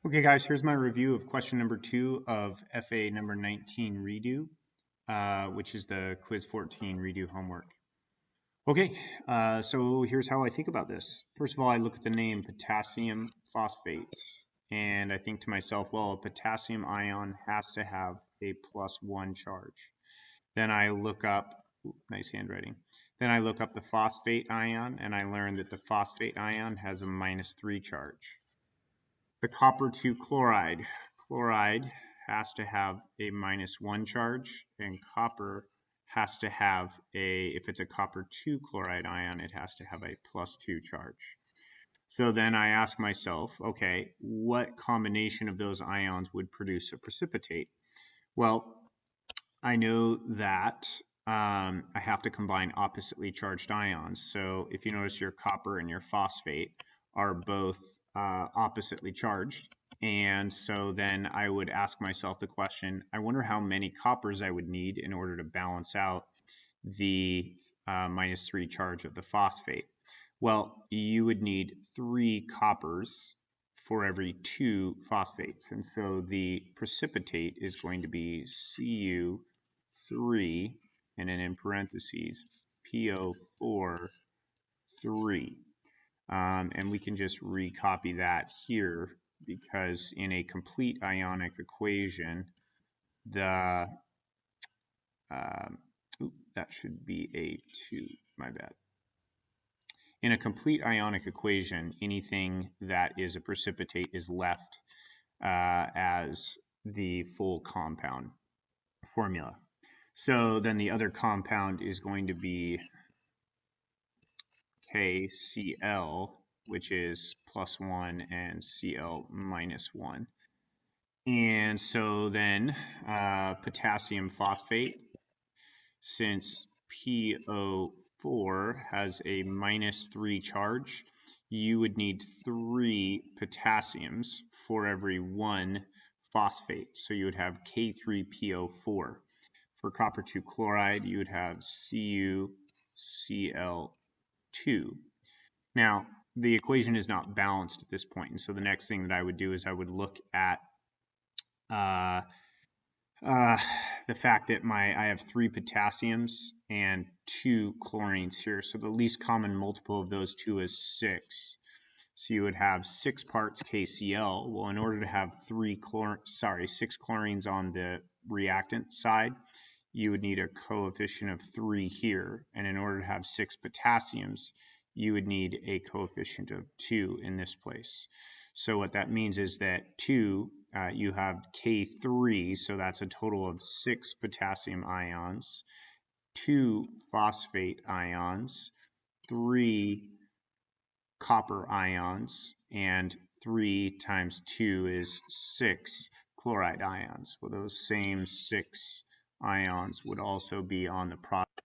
Okay, guys, here's my review of question number 2 of FA number 19 redo, which is the quiz 14 redo homework. Okay, so here's how I think about this. First of all, I look at the name potassium phosphate, and I think to myself, well, a potassium ion has to have a +1 charge. Then I look up, nice handwriting. Then I look up the phosphate ion, and I learn that the phosphate ion has a -3 charge. The copper 2 chloride. Chloride has to have a -1 charge, and copper has to have if it's a copper 2 chloride ion, it has to have a +2 charge. So then I ask myself, okay, what combination of those ions would produce a precipitate? Well, I know that I have to combine oppositely charged ions. So if you notice, your copper and your phosphate are both oppositely charged. And so then I would ask myself the question, I wonder how many coppers I would need in order to balance out the -3 charge of the phosphate. Well, you would need 3 coppers for every 2 phosphates. And so the precipitate is going to be Cu3, and then in parentheses, PO4, 3. And we can just recopy that here because in a complete ionic equation, the that should be A2, my bad. In a complete ionic equation, anything that is a precipitate is left as the full compound formula. So then the other compound is going to be KCl, which is +1, and Cl -1. And so then potassium phosphate, since PO4 has a -3 charge, you would need 3 potassiums for every 1 phosphate. So you would have K3PO4. For copper 2 chloride, you would have CuCl2. Now, the equation is not balanced at this point, and so the next thing that I would do is I would look at the fact that I have 3 potassiums and 2 chlorines here. So the least common multiple of those two is 6. So you would have 6 parts KCl. Well, in order to have 6 chlorines on the reactant side, you would need a coefficient of 3 here. And in order to have 6 potassiums, you would need a coefficient of 2 in this place. So what that means is that 2, you have K3, so that's a total of 6 potassium ions, 2 phosphate ions, 3 copper ions, and 3 times 2 is 6 chloride ions. Well, those same 6 ions would also be on the product